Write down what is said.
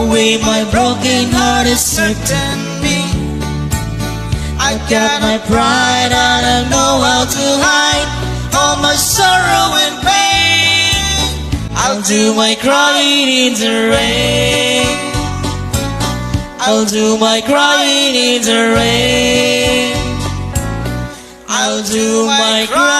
away my broken heart is certain me. I've got my pride and I know how to hide all my sorrow and pain. I'll do my crying in the rain. I'll do my crying in the rain. I'll do my crying